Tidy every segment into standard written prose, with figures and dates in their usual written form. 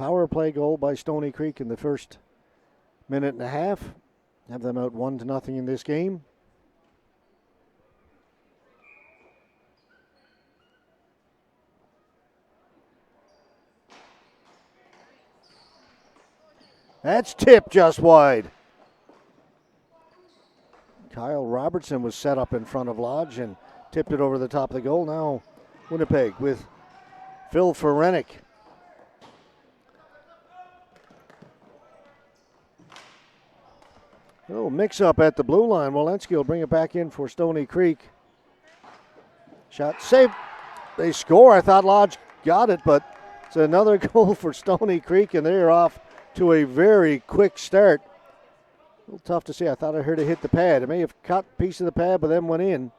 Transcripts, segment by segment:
power play goal by Stoney Creek in the first minute and a half. Have them out 1-0 in this game. That's tipped just wide. Kyle Robertson was set up in front of Lodge and tipped it over the top of the goal. Now Winnipeg with Phil Ferenick. A little mix-up at the blue line. Walensky will bring it back in for Stoney Creek. Shot saved. They score. I thought Lodge got it, but it's another goal for Stoney Creek, and they're off to a very quick start. A little tough to see. I thought I heard it hit the pad. It may have caught a piece of the pad, but then went in.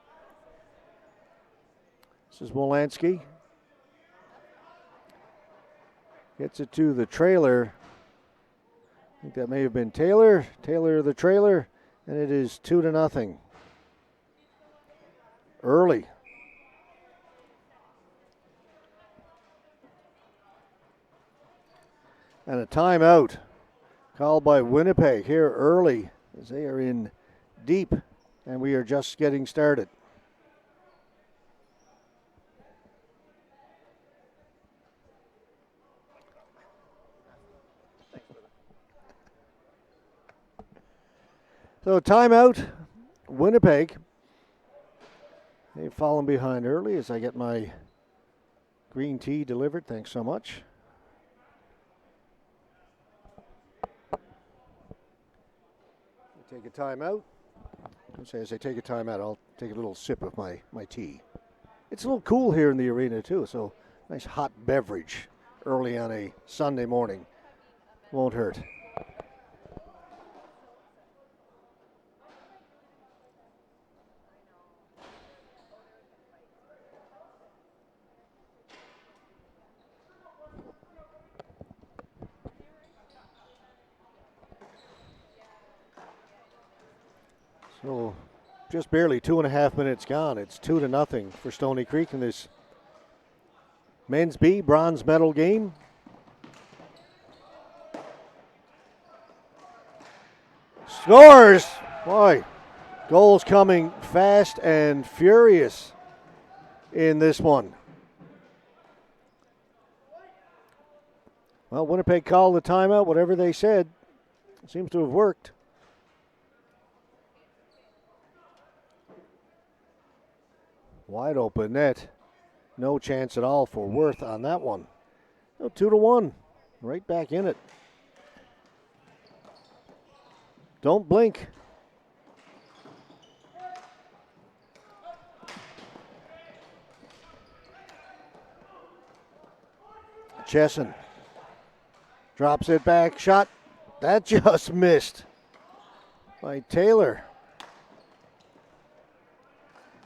This is Wolanski. Gets it to the trailer. I think that may have been Taylor. Taylor the trailer. And it is 2-0. Early. And a timeout called by Winnipeg here early as they are in deep and we are just getting started. So timeout, Winnipeg. They've fallen behind early as I get my green tea delivered. Thanks so much. Take a timeout. As I take a timeout, I'll take a little sip of my tea. It's a little cool here in the arena too, so nice hot beverage early on a Sunday morning won't hurt. So just barely 2.5 minutes gone. It's 2-0 for Stoney Creek in this men's B bronze medal game. Scores! Boy, goals coming fast and furious in this one. Well, Winnipeg called the timeout. Whatever they said seems to have worked. Wide open net. No chance at all for Worth on that one. No, 2-1. Right back in it. Don't blink. Chesson drops it back. Shot. That just missed by Taylor.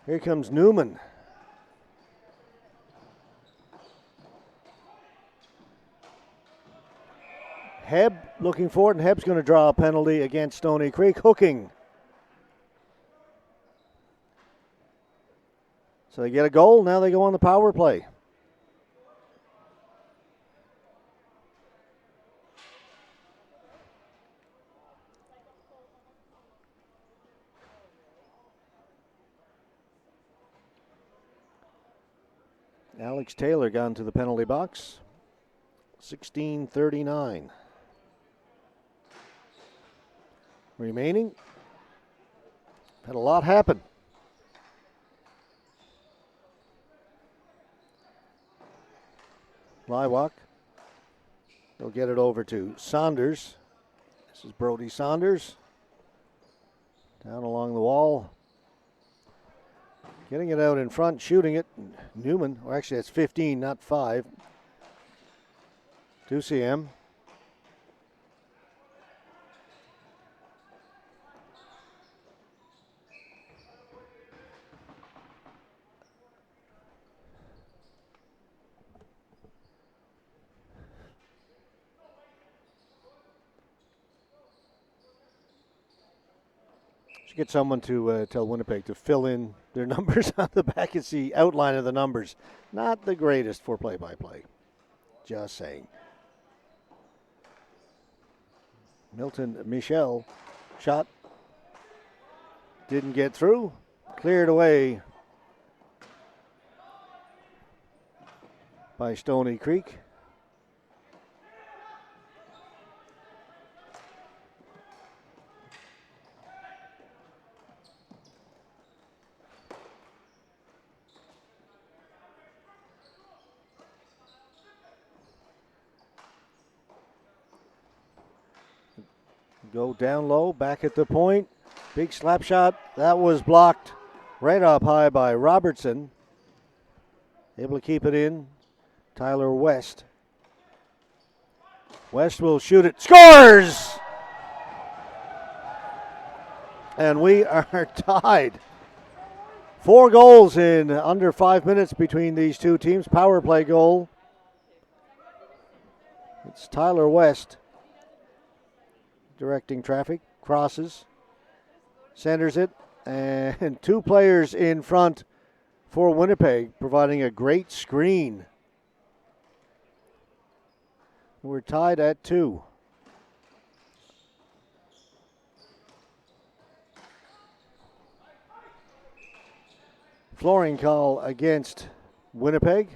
Here comes Newman. Heb looking for it, and Heb's going to draw a penalty against Stoney Creek. Hooking. So they get a goal. Now they go on the power play. Alex Taylor gone to the penalty box. 16:39 remaining. Had a lot happen. Liwak. They'll get it over to Saunders. This is Brody Saunders. Down along the wall. Getting it out in front, shooting it. Newman, or actually that's 15, not 5. 2CM. Should get someone to tell Winnipeg to fill in their numbers on the back. It's the outline of the numbers. Not the greatest for play-by-play. Just saying. Milton Michel. Shot didn't get through. Cleared away by Stoney Creek. Go down low, back at the point. Big slap shot. That was blocked right up high by Robertson. Able to keep it in. Tyler West. West will shoot it. Scores! And we are tied. 4 goals in under 5 minutes between these two teams. Power play goal. It's Tyler West directing traffic. Crosses. Centers it. And 2 players in front for Winnipeg, providing a great screen. We're tied at 2. Flooring call against Winnipeg.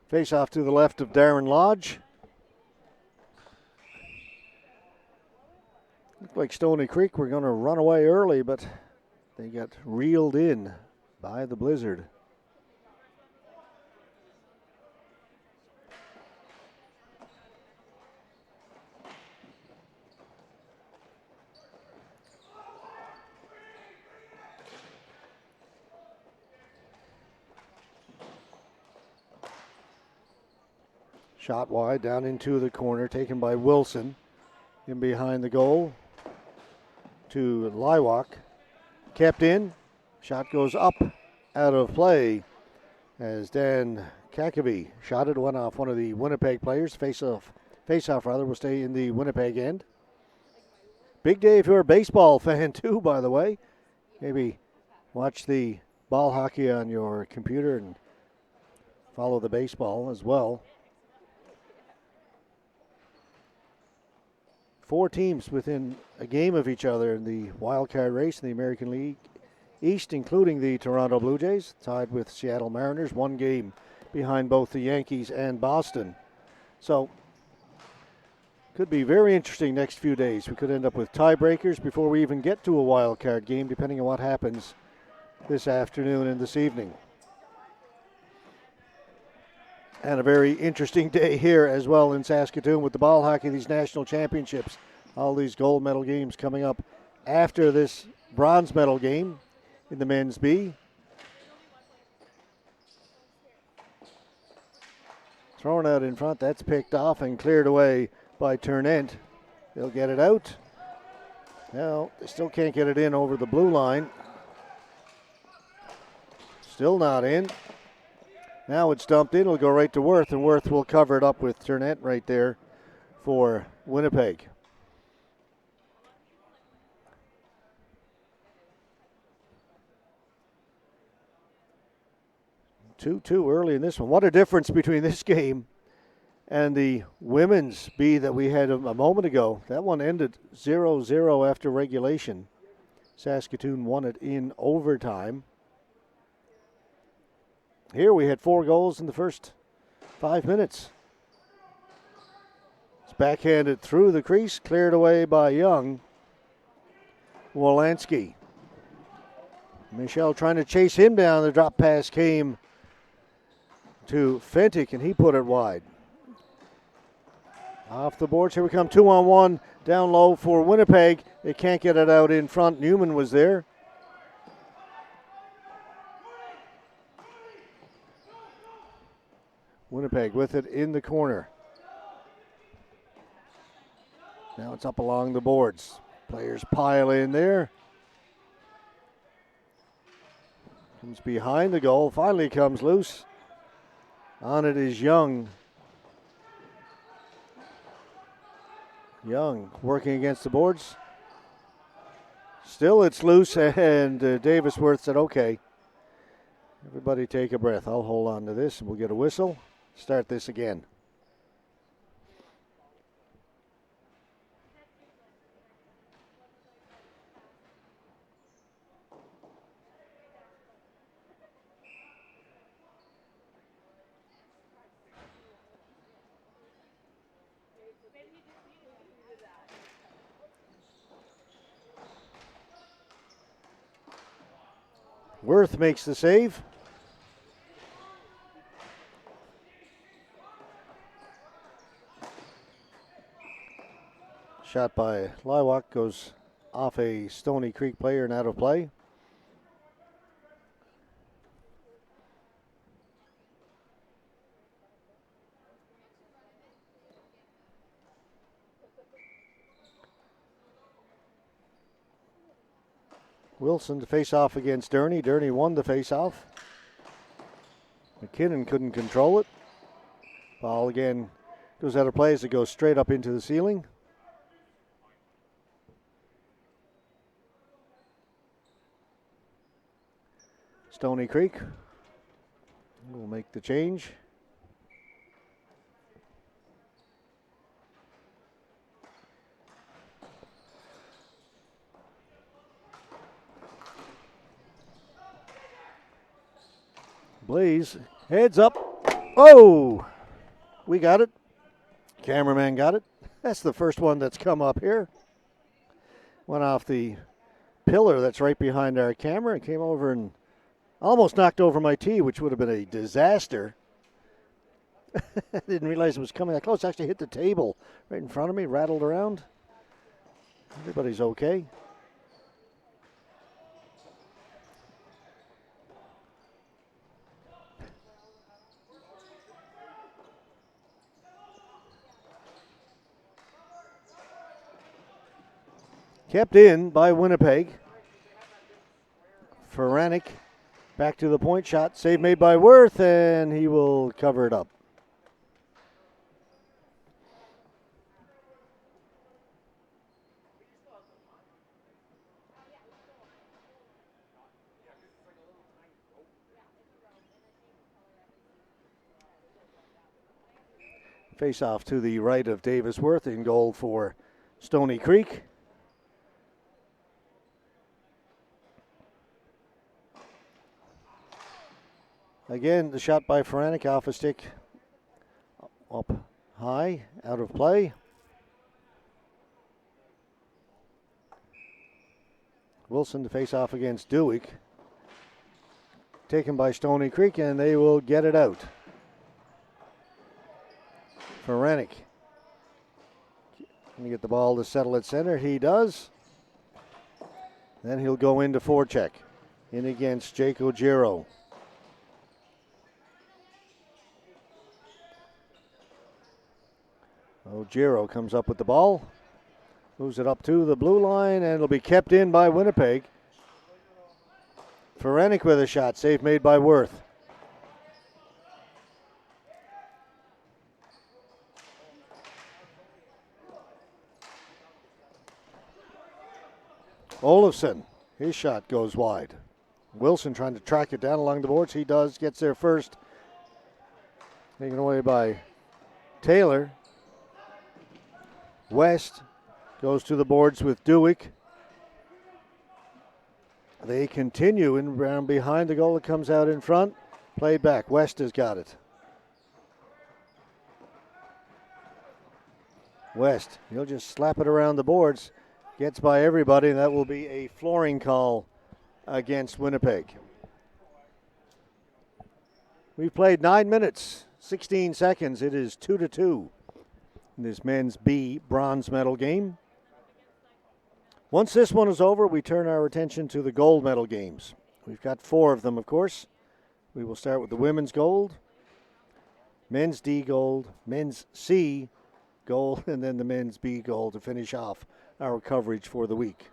Face off to the left of Darren Lodge. Looked like Stoney Creek were going to run away early, but they got reeled in by the blizzard. Shot wide down into the corner, taken by Wilson. In behind the goal to Liwak. Kept in. Shot goes up out of play as Dan Kakaby shot it, went off one of the Winnipeg players. Face-off will stay in the Winnipeg end. Big day if you're a baseball fan too, by the way. Maybe watch the ball hockey on your computer and follow the baseball as well. 4 teams within a game of each other in the wild card race in the American League East, including the Toronto Blue Jays, tied with Seattle Mariners, 1 game behind both the Yankees and Boston. So, could be very interesting next few days. We could end up with tiebreakers before we even get to a wild card game, depending on what happens this afternoon and this evening. And a very interesting day here as well in Saskatoon with the ball hockey, these national championships. All these gold medal games coming up after this bronze medal game in the men's B. Thrown out in front, that's picked off and cleared away by Turnent. They'll get it out. Well, they still can't get it in over the blue line. Still not in. Now it's dumped in. It'll go right to Worth, and Worth will cover it up with Turnett right there for Winnipeg. Two early in this one. What a difference between this game and the women's B that we had a moment ago. That one ended 0-0 after regulation. Saskatoon won it in overtime. Here we had 4 goals in the first 5 minutes. It's backhanded through the crease, cleared away by Young. Wolanski. Michel trying to chase him down. The drop pass came to Fentic, and he put it wide. Off the boards, here we come, 2-on-1 down low for Winnipeg. They can't get it out in front. Newman was there. Winnipeg with it in the corner. Now it's up along the boards. Players pile in there. Comes behind the goal, finally comes loose. On it is Young. Young working against the boards. Still it's loose, and Davisworth said, okay, everybody take a breath. I'll hold on to this, and we'll get a whistle. Start this again. Worth makes the save. Shot by Liwak goes off a Stoney Creek player and out of play. Wilson to face off against Durney. Durney won the face off. McKinnon couldn't control it. Ball again goes out of play as it goes straight up into the ceiling. Stoney Creek will make the change. Blaze heads up. Oh, we got it. Cameraman got it. That's the first one that's come up here. Went off the pillar that's right behind our camera. It came over and almost knocked over my tee, which would have been a disaster. I didn't realize it was coming that close. Actually hit the table right in front of me, rattled around. Everybody's okay. Kept in by Winnipeg. Ferranic back to the point shot. Save made by Worth, and he will cover it up. Face off to the right of Davisworth in goal for Stoney Creek. Again, the shot by Ferranic off a stick up high, out of play. Wilson to face off against Dewick. Taken by Stoney Creek, and they will get it out. Ferranic. Can he get the ball to settle at center? He does. Then he'll go into forecheck. In against Jake Ojiro. Ojiro comes up with the ball, moves it up to the blue line, and it'll be kept in by Winnipeg. Ferranic with a shot, save made by Worth. Olofsson, his shot goes wide. Wilson trying to track it down along the boards. He does, gets there first. Taken away by Taylor. West goes to the boards with Dewick. They continue in round behind the goal that comes out in front. Played back. West has got it. West, he'll just slap it around the boards. Gets by everybody, and that will be a flooring call against Winnipeg. We've played 9 minutes, 16 seconds. It is 2-2 in this men's B bronze medal game. Once this one is over, we turn our attention to the gold medal games. We've got 4 of them, of course. We will start with the women's gold, men's D gold, men's C gold, and then the men's B gold to finish off our coverage for the week.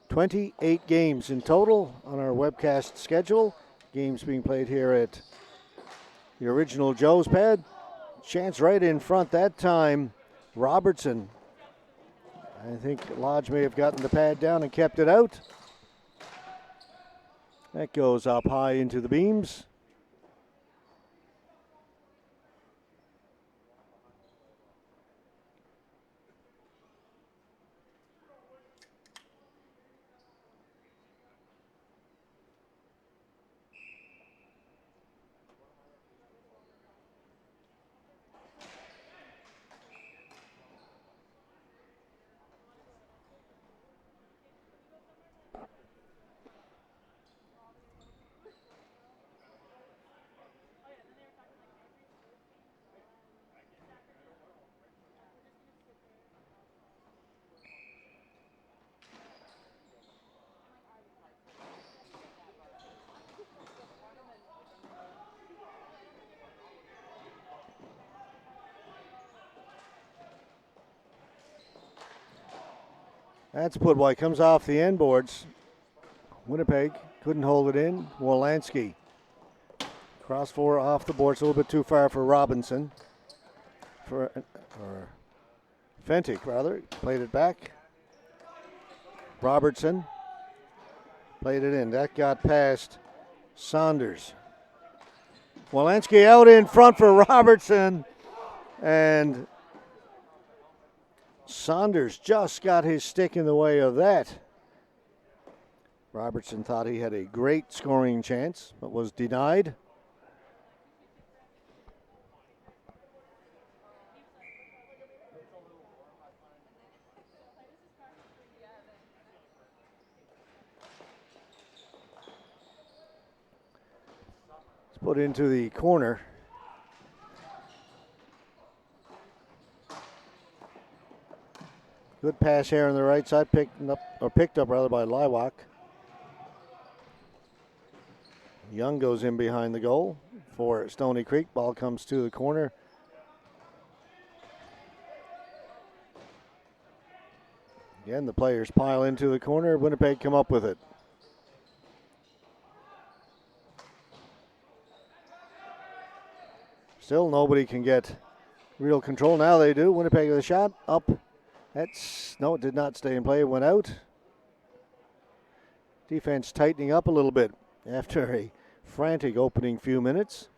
28 games in total on our webcast schedule. Games being played here at the original Joe's Pad. Chance right in front that time. Robertson. I think Lodge may have gotten the pad down and kept it out. That goes up high into the beams. That's put wide. Comes off the end boards. Winnipeg couldn't hold it in. Wolanski. Cross four off the boards. A little bit too far for Robinson. Or Fentic, rather. Played it back. Robertson. Played it in. That got past Saunders. Wolanski out in front for Robertson. And Saunders just got his stick in the way of that. Robertson thought he had a great scoring chance, but was denied. It's put into the corner. Good pass here on the right side, picked up by Liwak. Young goes in behind the goal for Stoney Creek. Ball comes to the corner. Again, the players pile into the corner. Winnipeg come up with it. Still nobody can get real control. Now they do. Winnipeg with a shot up. No, it did not stay in play. It went out. Defense tightening up a little bit after a frantic opening few minutes.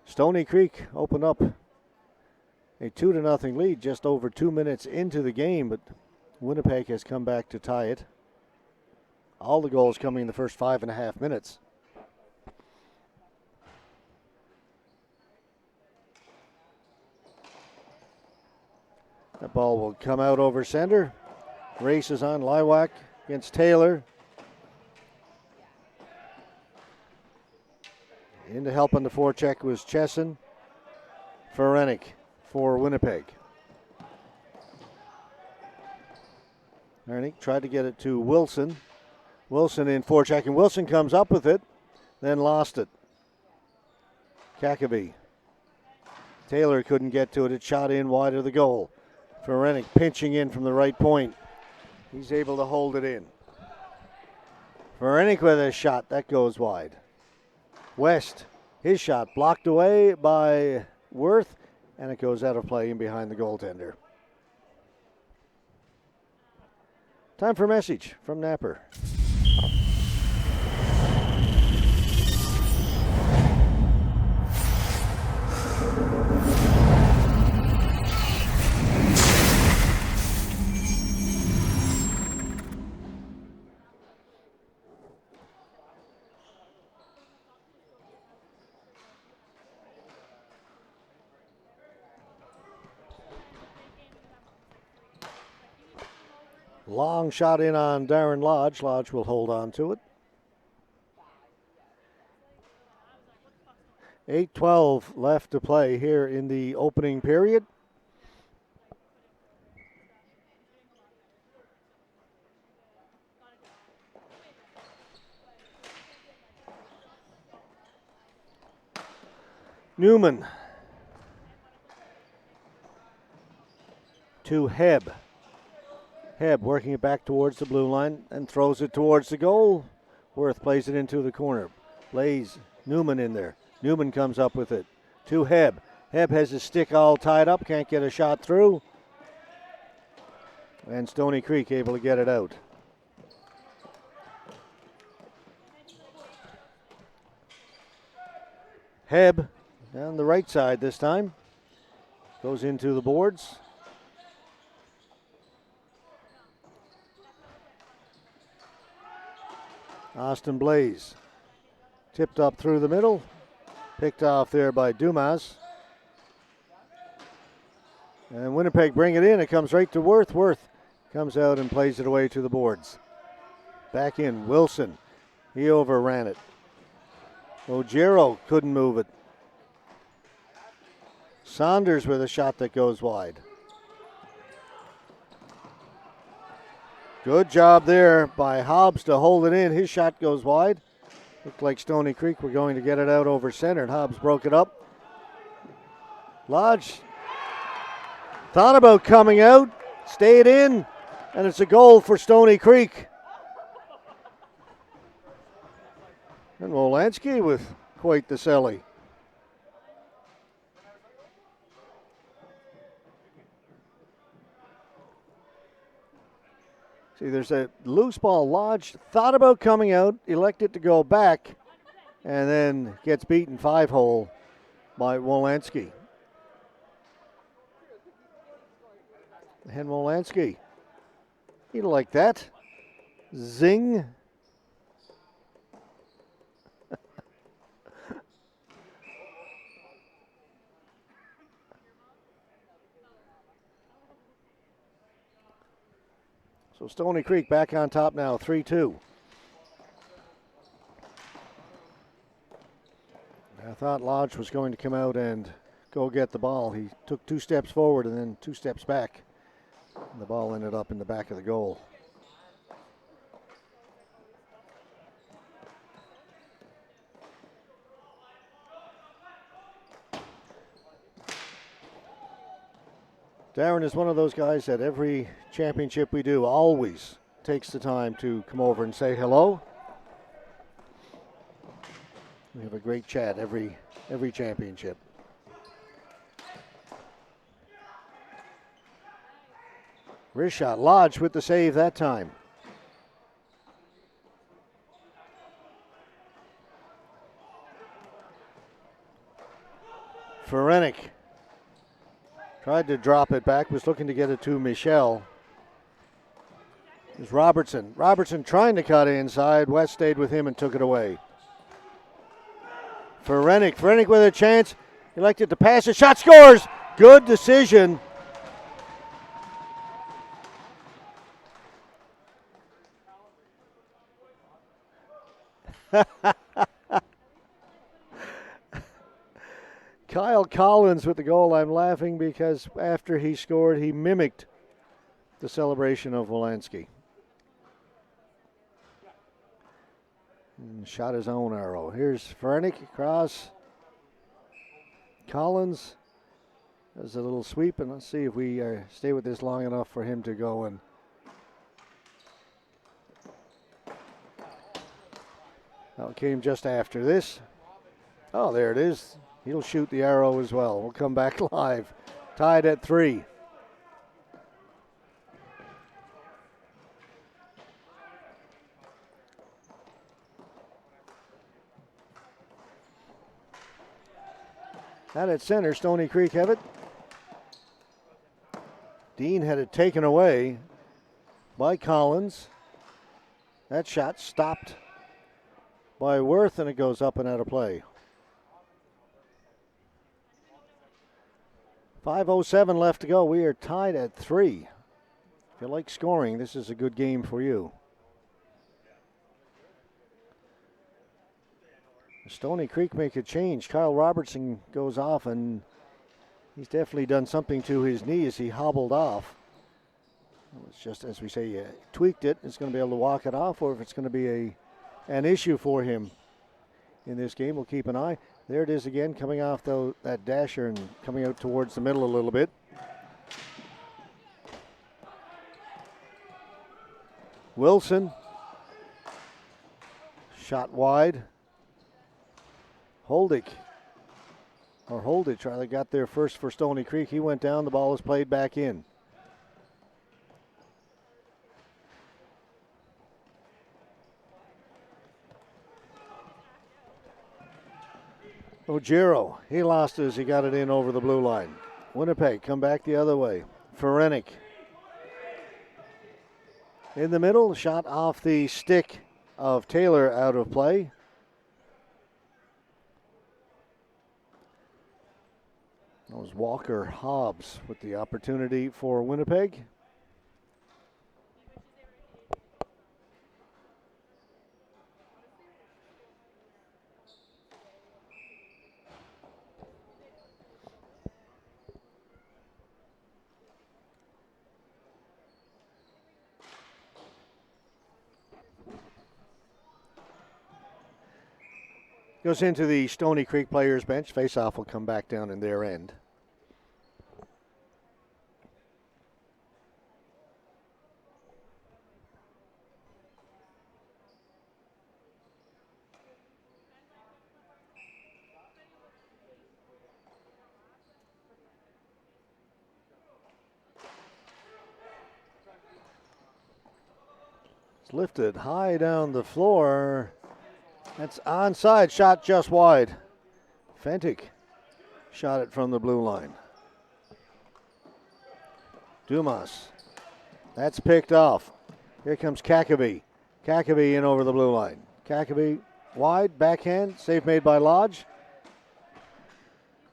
Stoney Creek opened up a 2-0 lead just over 2 minutes into the game, but Winnipeg has come back to tie it. All the goals coming in the first 5.5 minutes. That ball will come out over center. Races on. Liwak against Taylor. In to help on the forecheck was Chesson. Ferenik for Winnipeg. Ferenik tried to get it to Wilson. Wilson in forecheck, and Wilson comes up with it, then lost it. Kakavy. Taylor couldn't get to it. It shot in wide of the goal. Ferenik pinching in from the right point. He's able to hold it in. Ferenik with a shot. That goes wide. West, his shot blocked away by Worth, and it goes out of play in behind the goaltender. Time for a message from Napper. Long shot in on Darren Lodge. Lodge will hold on to it. 8:12 left to play here in the opening period. Newman to Hebb. Hebb working it back towards the blue line and throws it towards the goal. Worth plays it into the corner. Lays Newman in there. Newman comes up with it to Hebb. Hebb has his stick all tied up, can't get a shot through. And Stoney Creek able to get it out. Hebb on the right side this time. Goes into the boards. Austin Blaze tipped up through the middle. Picked off there by Dumas. And Winnipeg bring it in. It comes right to Worth. Worth comes out and plays it away to the boards. Back in, Wilson. He overran it. Ojero couldn't move it. Saunders with a shot that goes wide. Good job there by Hobbs to hold it in. His shot goes wide. Looked like Stoney Creek were going to get it out over center, and Hobbs broke it up. Lodge thought about coming out, stayed in, and it's a goal for Stoney Creek. And Wolanski with quite the celly. See, there's a loose ball. Lodge thought about coming out, elected to go back, and then gets beaten 5-hole by Wolanski. And Wolanski, he'd like that. Zing. So Stoney Creek back on top now, 3-2. I thought Lodge was going to come out and go get the ball. He took 2 steps forward and then 2 steps back. And the ball ended up in the back of the goal. Darren is one of those guys that every championship we do always takes the time to come over and say hello. We have a great chat every championship. Wrist shot. Lodge with the save that time. Ferenik tried to drop it back, was looking to get it to Michel. There's Robertson. Robertson trying to cut inside. West stayed with him and took it away. Ferenik with a chance. Elected to pass it. Shot scores. Good decision. Kyle Collins with the goal. I'm laughing because after he scored, he mimicked the celebration of Wolanski. And shot his own arrow. Here's Ferenik across. Collins does a little sweep, and let's see if we stay with this long enough for him to go and that came just after this. Oh, there it is. He'll shoot the arrow as well. We'll come back live. Tied at 3. Out at center, Stoney Creek have it. Dean had it taken away by Collins. That shot stopped by Worth, and it goes up and out of play. 5:07 left to go. We are tied at 3. If you like scoring, this is a good game for you. Stoney Creek make a change. Kyle Robertson goes off, and he's definitely done something to his knee as he hobbled off. It's just, as we say, tweaked it. It's going to be able to walk it off, or if it's going to be an issue for him in this game, we'll keep an eye. There it is again, coming off that dasher and coming out towards the middle a little bit. Wilson. Shot wide. Holdick or Holditch rather got there first for Stoney Creek. He went down. The ball was played back in. Ojiro, he lost as he got it in over the blue line. Winnipeg come back the other way. Ferenik in the middle, shot off the stick of Taylor, out of play. That was Walker Hobbs with the opportunity for Winnipeg. Goes into the Stoney Creek players' bench. Faceoff will come back down in their end. It's lifted high down the floor. That's onside, shot just wide. Fentic shot it from the blue line. Dumas. That's picked off. Here comes Kakaby. Kakaby in over the blue line. Kakaby wide, backhand, save made by Lodge.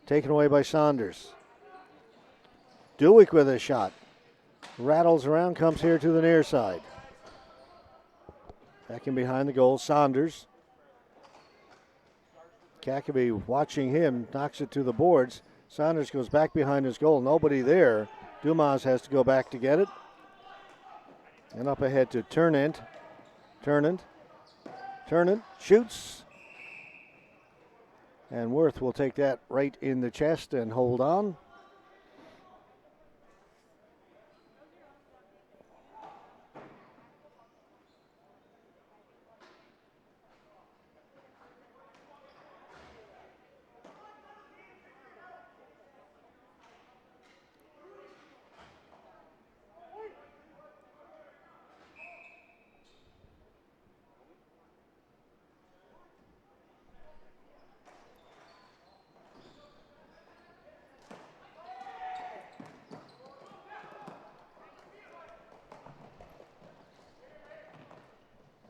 Taken away by Saunders. Dewick with a shot. Rattles around, comes here to the near side. Back in behind the goal, Saunders. Kakaby watching him, knocks it to the boards. Saunders goes back behind his goal. Nobody there. Dumas has to go back to get it. And up ahead to Turnant. Turnant shoots. And Worth will take that right in the chest and hold on.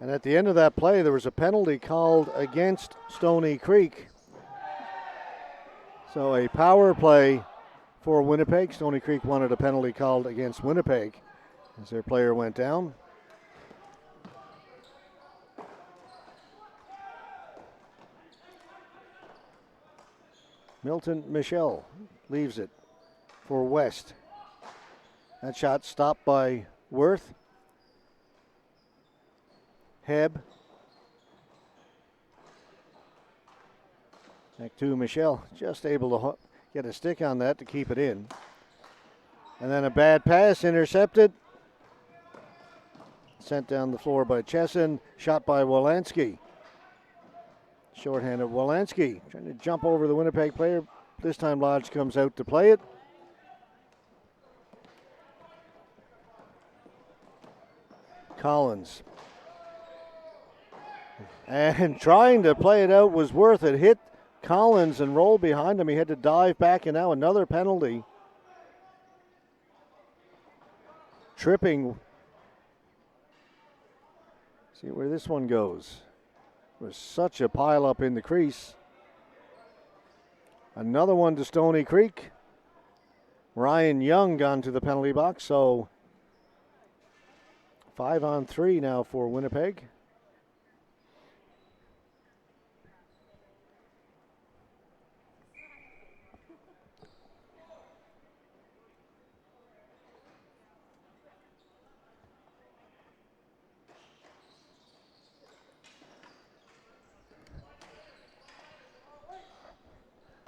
And at the end of that play, there was a penalty called against Stoney Creek. So a power play for Winnipeg. Stoney Creek wanted a penalty called against Winnipeg as their player went down. Milton Michel leaves it for West. That shot stopped by Worth. Heb. Back to Michel, just able to get a stick on that to keep it in. And then a bad pass intercepted. Sent down the floor by Chesson, shot by Wolanski. Shorthanded Wolanski, trying to jump over the Winnipeg player. This time Lodge comes out to play it. Collins. And trying to play it out was Worth. It hit Collins and rolled behind him. He had to dive back, and now another penalty. Tripping. See where this one goes. It was such a pile up in the crease. Another one to Stoney Creek. Ryan Young gone to the penalty box, so 5-on-3 now for Winnipeg.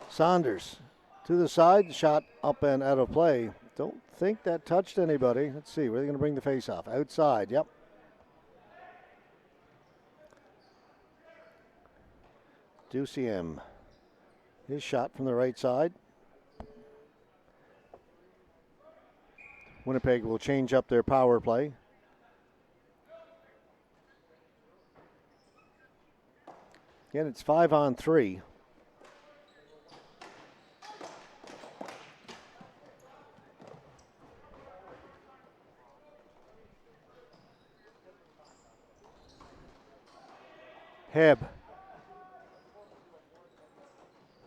Saunders to the side, shot up and out of play. Don't think that touched anybody. Let's see, where are they going to bring the face off? Outside, yep. Duciem His shot from the right side. Winnipeg will change up their power play. Again, it's 5-on-3. Heb.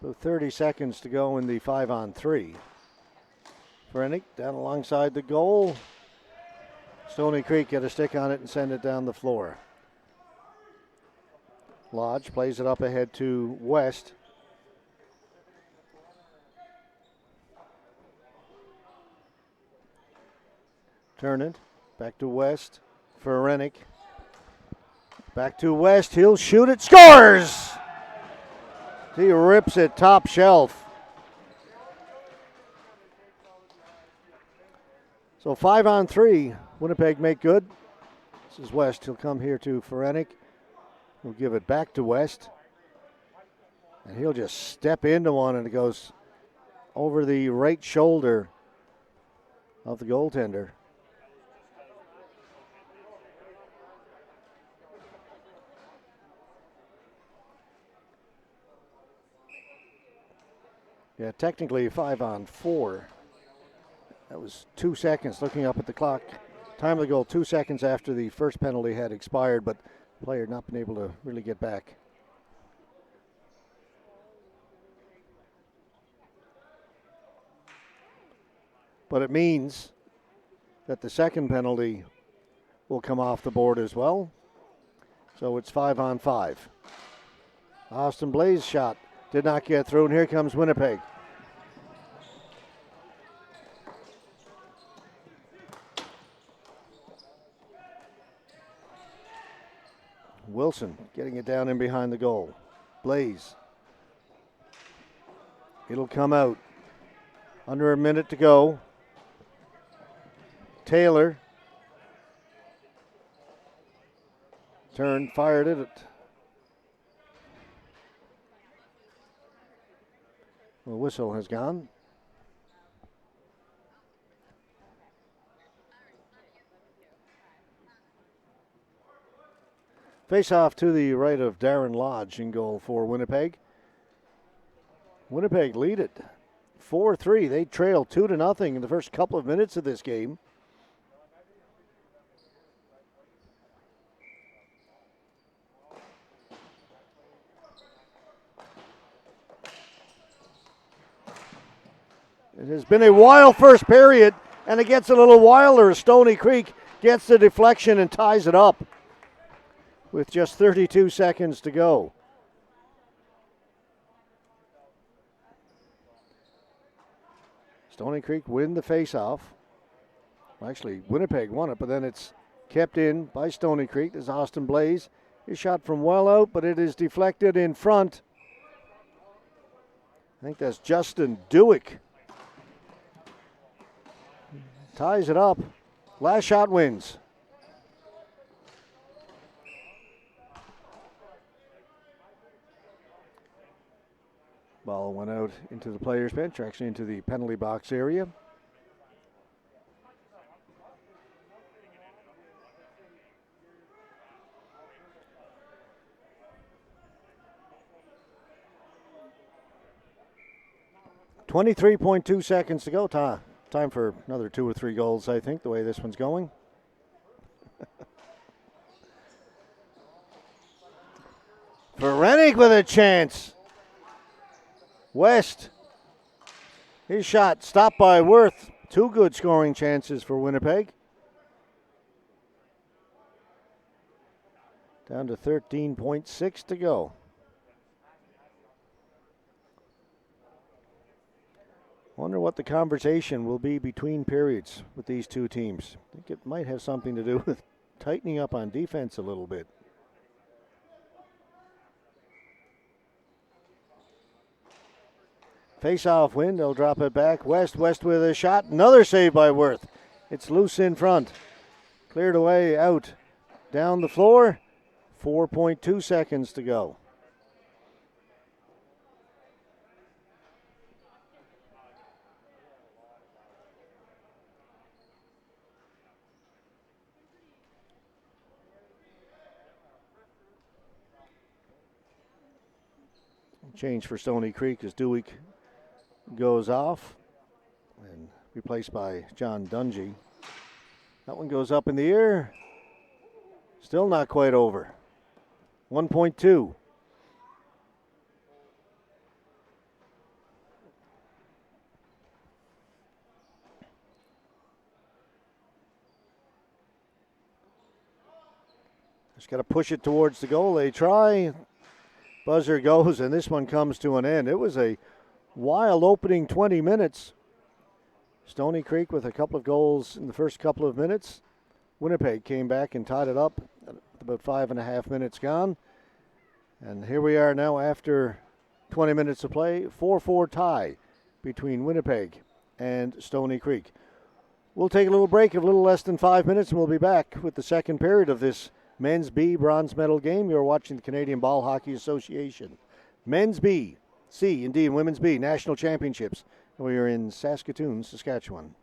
So 30 seconds to go in the 5-on-3. Brennick down alongside the goal. Stoney Creek get a stick on it and send it down the floor. Lodge plays it up ahead to West. Turn it back to West for Rennick. Back to West. He'll shoot it. Scores! He rips it top shelf. So 5-on-3. Winnipeg make good. This is West. He'll come here to Ferenik. He'll give it back to West. And he'll just step into one, and it goes over the right shoulder of the goaltender. Yeah, technically 5-on-4. That was 2 seconds, looking up at the clock. Time of the goal, 2 seconds after the first penalty had expired, but the player not been able to really get back. But it means that the second penalty will come off the board as well. So it's 5-on-5. Austin Blaze shot did not get through, and here comes Winnipeg. Wilson getting it down in behind the goal. Blaze. It'll come out. Under a minute to go. Taylor. Turned, fired it. The whistle has gone. Face off to the right of Darren Lodge in goal for Winnipeg. Winnipeg lead it 4-3. They trail 2-0 in the first couple of minutes of this game. It has been a wild first period, and it gets a little wilder as Stoney Creek gets the deflection and ties it up with just 32 seconds to go. Stoney Creek win the face-off. Well, actually, Winnipeg won it, but then it's kept in by Stoney Creek. There's Austin Blaze. His shot from well out, but it is deflected in front. I think that's Justin Dewick. Ties it up. Last shot wins. Ball went out into the players' bench, or actually into the penalty box area. .2 seconds to go. Time for another 2 or 3 goals, I think, the way this one's going. Ferenik with a chance. West. His shot stopped by Worth. 2 good scoring chances for Winnipeg. Down to 13.6 to go. Wonder what the conversation will be between periods with these two teams. I think it might have something to do with tightening up on defense a little bit. Face-off win, they'll drop it back. West with a shot, another save by Worth. It's loose in front. Cleared away, out. Down the floor, 4.2 seconds to go. Change for Stoney Creek as Dewick goes off and replaced by John Dungy. That one goes up in the air. Still not quite over. 1.2. Just got to push it towards the goal. They try. Buzzer goes, and this one comes to an end. It was a wild opening 20 minutes. Stoney Creek with a couple of goals in the first couple of minutes. Winnipeg came back and tied it up with about 5.5 minutes gone. And here we are now after 20 minutes of play. 4-4 tie between Winnipeg and Stoney Creek. We'll take a little break of a little less than 5 minutes, and we'll be back with the second period of this Men's B bronze medal game. You're watching the Canadian Ball Hockey Association. Men's B, C, indeed, Women's B National Championships. We are in Saskatoon, Saskatchewan.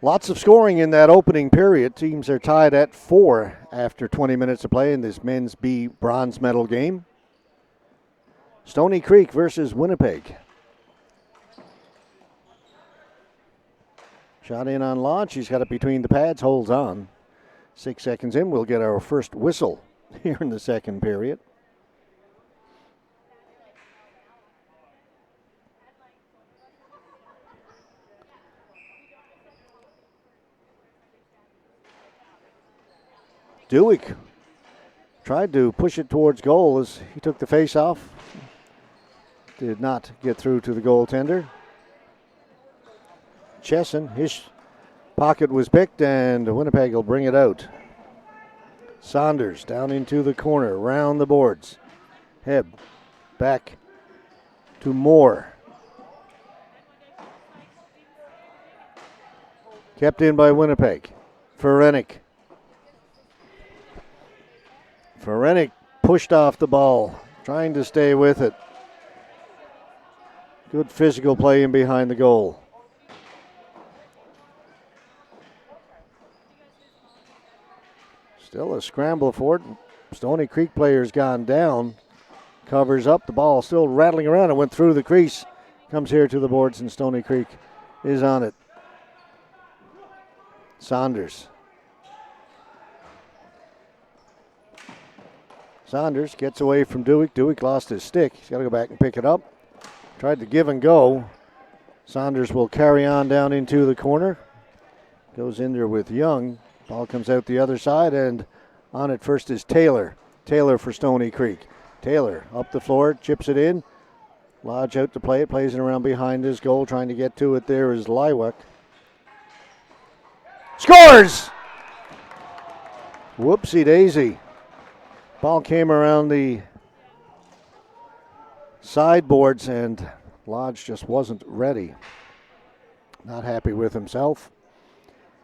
Lots of scoring in that opening period. Teams are tied at 4 after 20 minutes of play in this men's B bronze medal game. Stoney Creek versus Winnipeg. Shot in on launch. He's got it between the pads, holds on. 6 seconds in, we'll get our first whistle here in the second period. Dewick tried to push it towards goal as he took the face off. Did not get through to the goaltender. Chesson, his pocket was picked, and Winnipeg will bring it out. Saunders down into the corner, round the boards. Heb back to Moore. Kept in by Winnipeg. Ferenik pushed off the ball, trying to stay with it. Good physical play in behind the goal. Still a scramble for it. Stoney Creek player's gone down. Covers up. The ball still rattling around. It went through the crease. Comes here to the boards, and Stoney Creek is on it. Saunders gets away from Dewick. Dewick lost his stick. He's got to go back and pick it up. Tried to give and go. Saunders will carry on down into the corner. Goes in there with Young. Ball comes out the other side, and on it first is Taylor. Taylor for Stoney Creek. Taylor up the floor, chips it in. Lodge out to play it, plays it around behind his goal. Trying to get to it there is Liwak. Scores! Whoopsie daisy. Ball came around the sideboards, and Lodge just wasn't ready. Not happy with himself.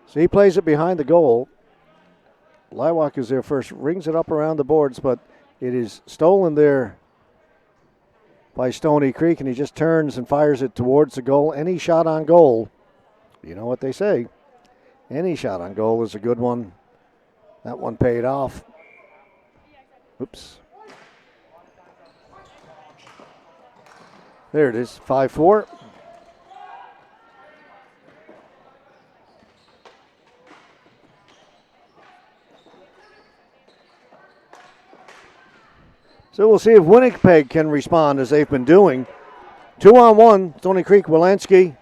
So he plays it behind the goal. Liwak is there first, rings it up around the boards, but it is stolen there by Stoney Creek, and he just turns and fires it towards the goal. Any shot on goal, you know what they say, any shot on goal is a good one. That one paid off. Oops. There it is, 5-4. So we'll see if Winnipeg can respond as they've been doing. 2-on-1, Stoney Creek, Walensky.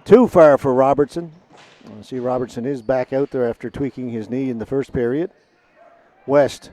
Too far for Robertson. I see Robertson is back out there after tweaking his knee in the first period. West.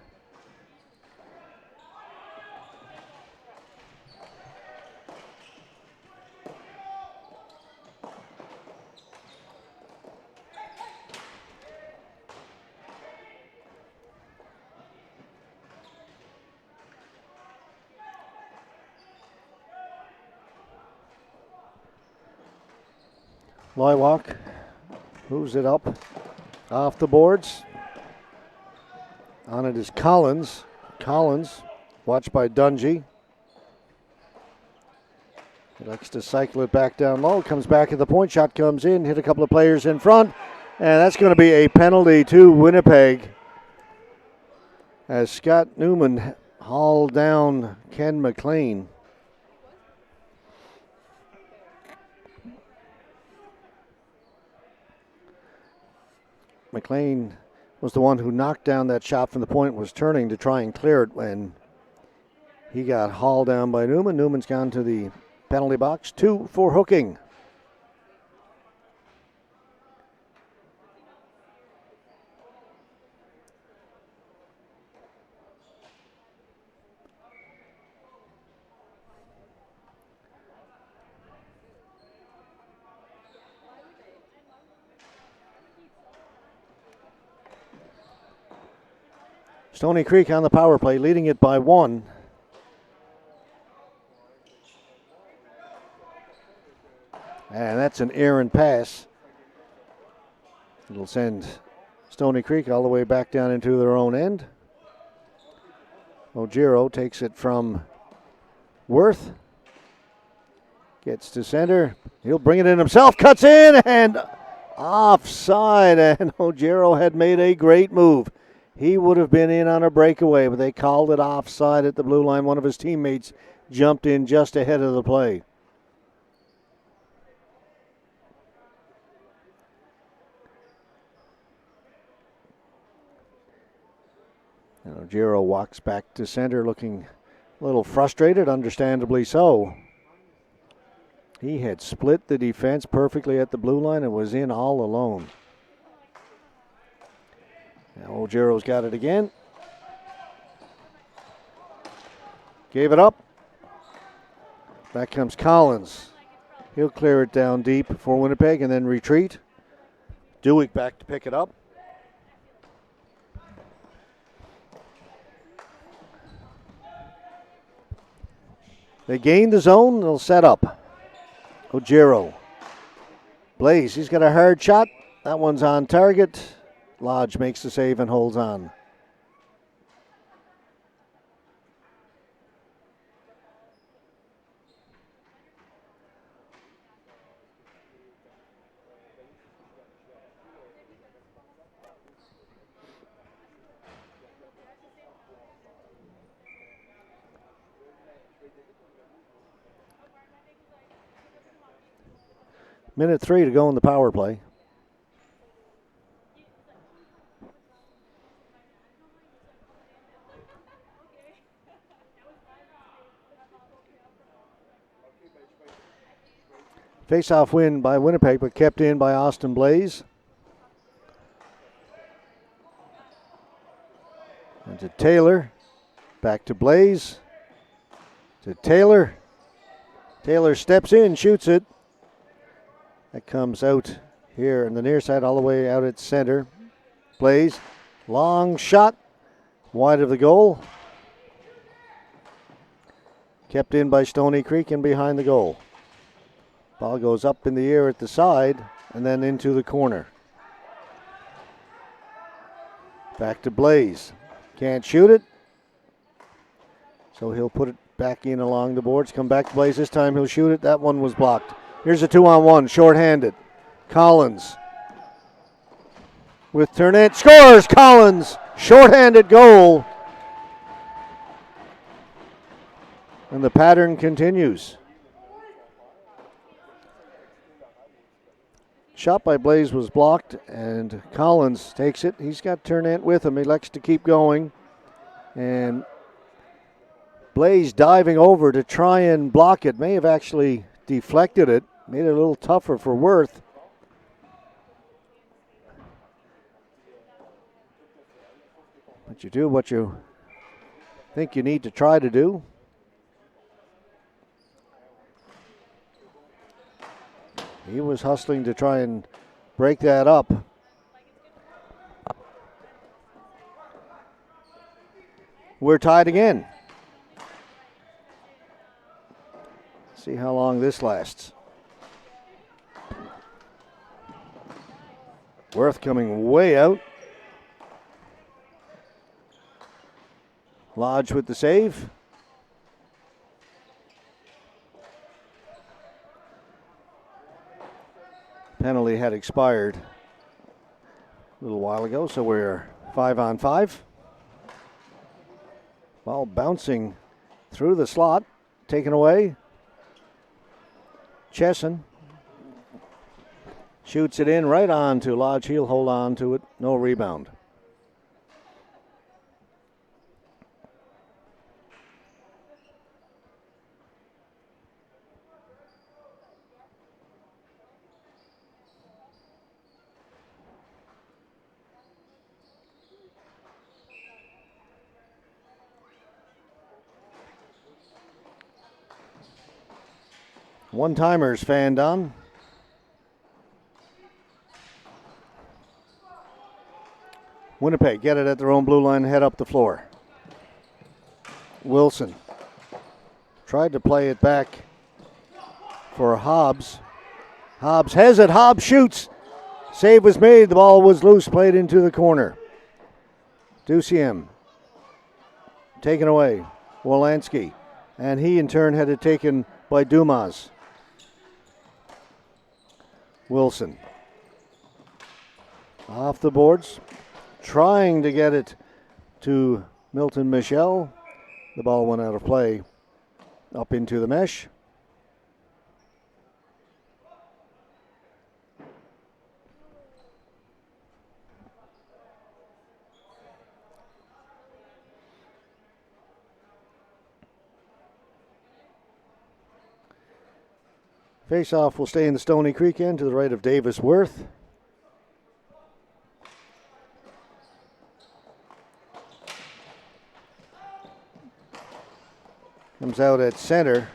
Liwak moves it up off the boards. On it is Collins. Collins, watched by Dungy. He likes to cycle it back down low. Comes back at the point. Shot comes in. Hit a couple of players in front. And that's going to be a penalty to Winnipeg, as Scott Newman hauled down Ken McLean. McLean was the one who knocked down that shot from the point, was turning to try and clear it when he got hauled down by Newman. Newman's gone to the penalty box. 2 for hooking. Stoney Creek on the power play, leading it by 1. And that's an errant pass. It'll send Stoney Creek all the way back down into their own end. Ojiro takes it from Worth. Gets to center. He'll bring it in himself. Cuts in, and Offside, and Ojero had made a great move. He would have been in on a breakaway, but they called it offside at the blue line. One of his teammates jumped in just ahead of the play. And Ojero walks back to center looking a little frustrated, understandably so. He had split the defense perfectly at the blue line and was in all alone. Now Ojero's got it again. Gave it up. Back comes Collins. He'll clear it down deep for Winnipeg and then retreat. Dewick back to pick it up. They gain the zone. They'll set up. Ojero. Blaze, he's got a hard shot. That one's on target. Lodge makes the save and holds on. Minute 3 to go in the power play. Face-off win by Winnipeg, but kept in by Austin Blaze. And to Taylor. Back to Blaze. To Taylor. Taylor steps in, shoots it. That comes out here on the near side, all the way out at center. Blaze, long shot, wide of the goal. Kept in by Stoney Creek and behind the goal. Ball goes up in the air at the side and then into the corner. Back to Blaze. Can't shoot it. So he'll put it back in along the boards. Come back to Blaze. This time he'll shoot it. That one was blocked. Here's a 2-on-1, shorthanded. Collins with Turnett. Scores! Collins, shorthanded goal. And the pattern continues. Shot by Blaze was blocked, and Collins takes it. He's got Turnett with him. He likes to keep going. And Blaze diving over to try and block it. May have actually deflected it. Made it a little tougher for Worth. But you do what you think you need to try to do. He was hustling to try and break that up. We're tied again. See how long this lasts. Worth coming way out. Lodge with the save. Penalty had expired a little while ago, so we're 5-on-5. Ball bouncing through the slot, taken away. Chesson shoots it in right on to Lodge. He'll hold on to it. No rebound. One-timers fanned on. Winnipeg get it at their own blue line, head up the floor. Wilson tried to play it back for Hobbs. Hobbs has it. Hobbs shoots. Save was made. The ball was loose, played into the corner. Duciem taken away. Wolanski. And he in turn had it taken by Dumas. Wilson Off the boards. Trying to get it to Milton Michel. The ball went out of play. Up into the mesh. Face-off will stay in the Stoney Creek end to the right of Davis Worth. Comes out at center.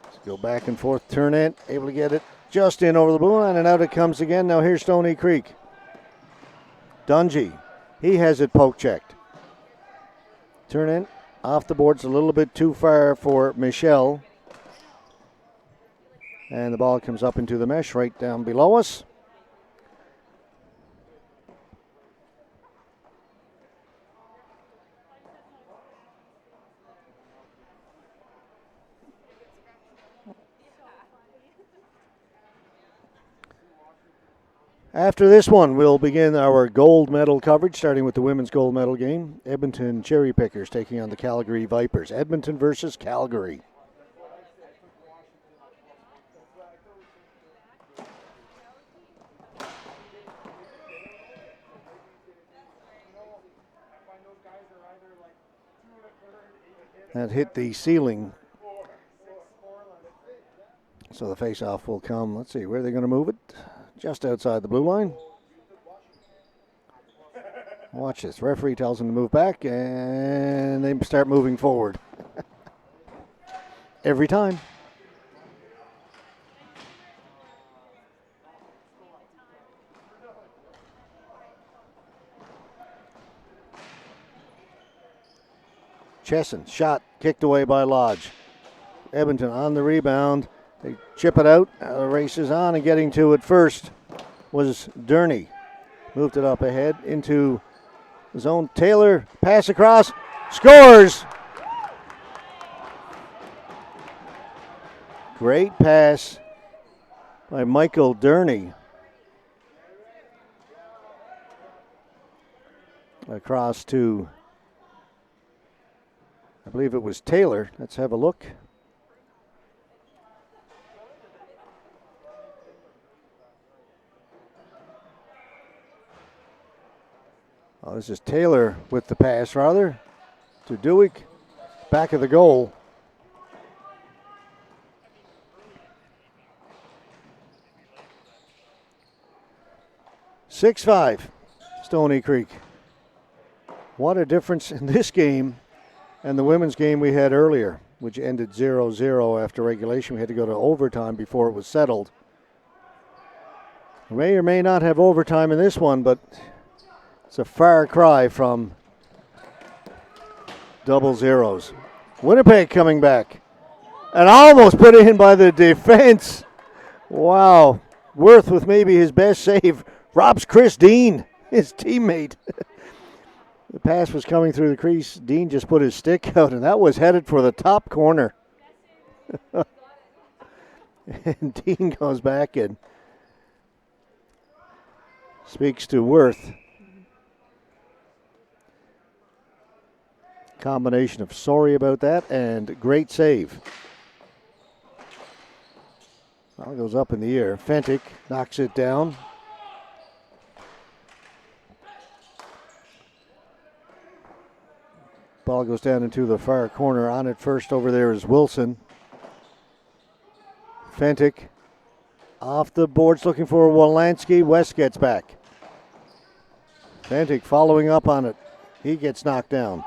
Let's go back and forth, turn it, able to get it just in over the blue line, and out it comes again. Now here's Stoney Creek. Dungy, he has it poke checked. Turn in, off the boards, a little bit too far for Michel. And the ball comes up into the mesh right down below us. After this one, we'll begin our gold medal coverage, starting with the women's gold medal game. Edmonton Cherry Pickers taking on the Calgary Vipers. Edmonton versus Calgary. That hit the ceiling. So the face-off will come. Let's see, where are they going to move it? Just outside the blue line. Watch this. Referee tells them to move back, and they start moving forward. Every time. Chesson, shot, kicked away by Lodge. Edmonton on the rebound. They chip it out. The race is on, and getting to it first was Durney. Moved it up ahead into the zone. Taylor, pass across, scores! Great pass by Michael Durney. Across to, I believe it was Taylor. Let's have a look. Oh, this is Taylor with the pass, rather, to Dewick. Back of the goal. (6-5), Stoney Creek. What a difference in this game and the women's game we had earlier, which ended 0-0 after regulation. We had to go to overtime before it was settled. We may or may not have overtime in this one, but it's a far cry from double zeros. Winnipeg coming back and almost put in by the defense. Wow. Worth with maybe his best save. Robs Chris Dean, his teammate. The pass was coming through the crease. Dean just put his stick out, and that was headed for the top corner. And Dean goes back and speaks to Worth. Combination of sorry about that and great save. Ball goes up in the air. Fentic knocks it down. Ball goes down into the far corner. On it first over there is Wilson. Fentic off the boards looking for Wolanski. West gets back. Fentic following up on it. He gets knocked down.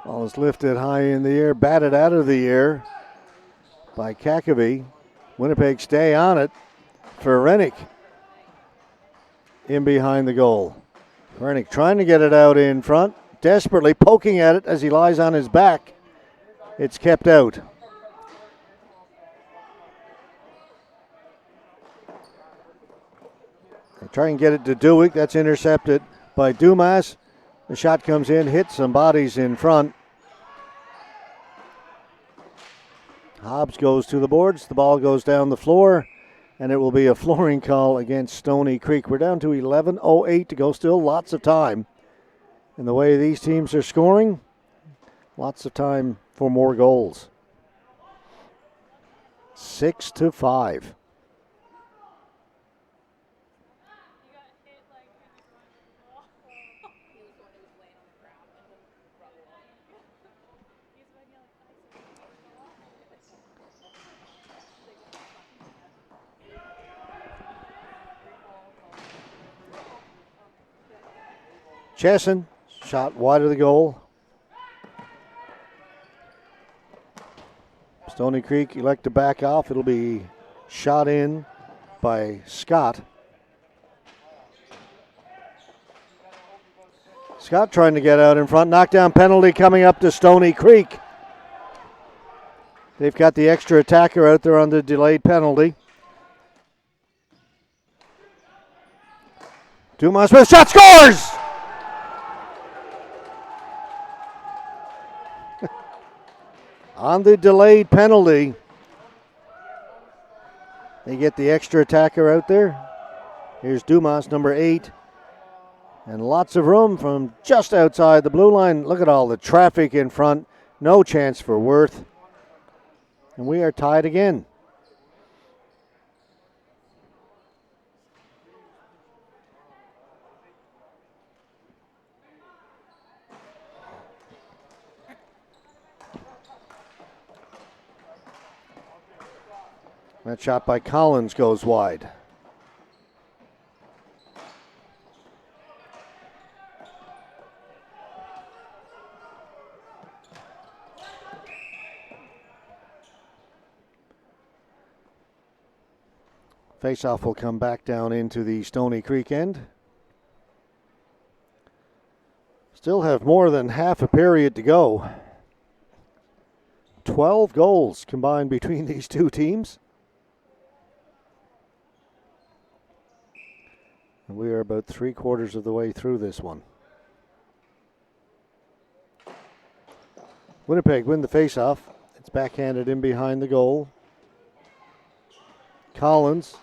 Ball is lifted high in the air, batted out of the air by Kakavy. Winnipeg stay on it for Rennick in behind the goal. Rennick trying to get it out in front, desperately poking at it as he lies on his back. It's kept out. They try and get it to Dewick. That's intercepted by Dumas. The shot comes in, hits some bodies in front. Hobbs goes to the boards. The ball goes down the floor, and it will be a flooring call against Stoney Creek. We're down to 11:08 to go. Still lots of time. And the way these teams are scoring, lots of time for more goals. 6-5. Chesson, shot wide of the goal. Stoney Creek elect to back off. It'll be shot in by Scott. Scott trying to get out in front. Knockdown penalty coming up to Stoney Creek. They've got the extra attacker out there on the delayed penalty. Dumas with shot, scores! On the delayed penalty, they get the extra attacker out there. Here's Dumas, number 8. And lots of room from just outside the blue line. Look at all the traffic in front. No chance for Worth. And we are tied again. That shot by Collins goes wide. Faceoff will come back down into the Stoney Creek end. Still have more than half a period to go. 12 goals combined between these two teams. And we are about 3/4 of the way through this one. Winnipeg win the faceoff. It's backhanded in behind the goal. Collins.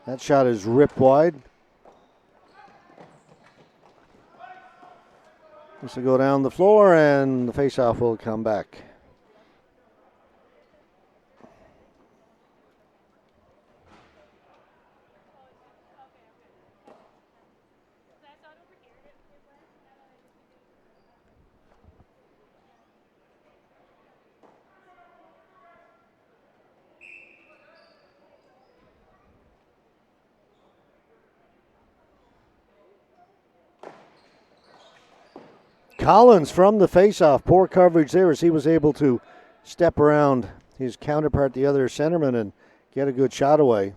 That shot is ripped wide. This will go down the floor, and the faceoff will come back. Collins from the faceoff. Poor coverage there as he was able to step around his counterpart, the other centerman, and get a good shot away.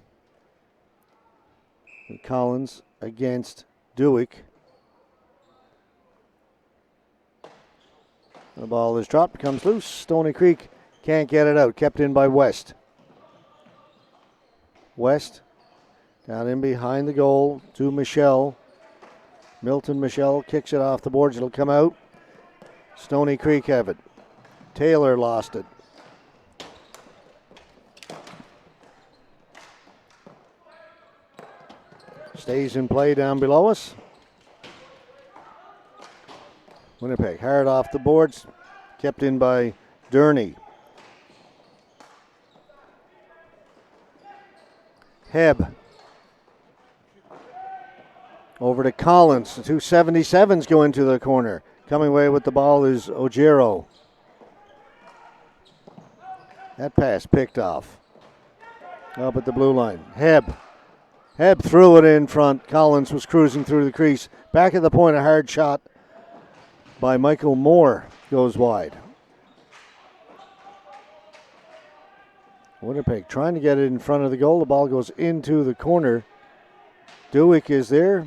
And Collins against Dewick. The ball is dropped, comes loose. Stoney Creek can't get it out. Kept in by West. West down in behind the goal to Michelle. Milton Michelle kicks it off the boards. It'll come out. Stoney Creek have it. Taylor lost it. Stays in play down below us. Winnipeg hard off the boards. Kept in by Durney. Hebb. Over to Collins. The two 77s go into the corner. Coming away with the ball is Ojero. That pass picked off. Up at the blue line. Hebb. Hebb threw it in front. Collins was cruising through the crease. Back at the point, a hard shot by Michael Moore goes wide. Winnipeg trying to get it in front of the goal. The ball goes into the corner. Dewick is there.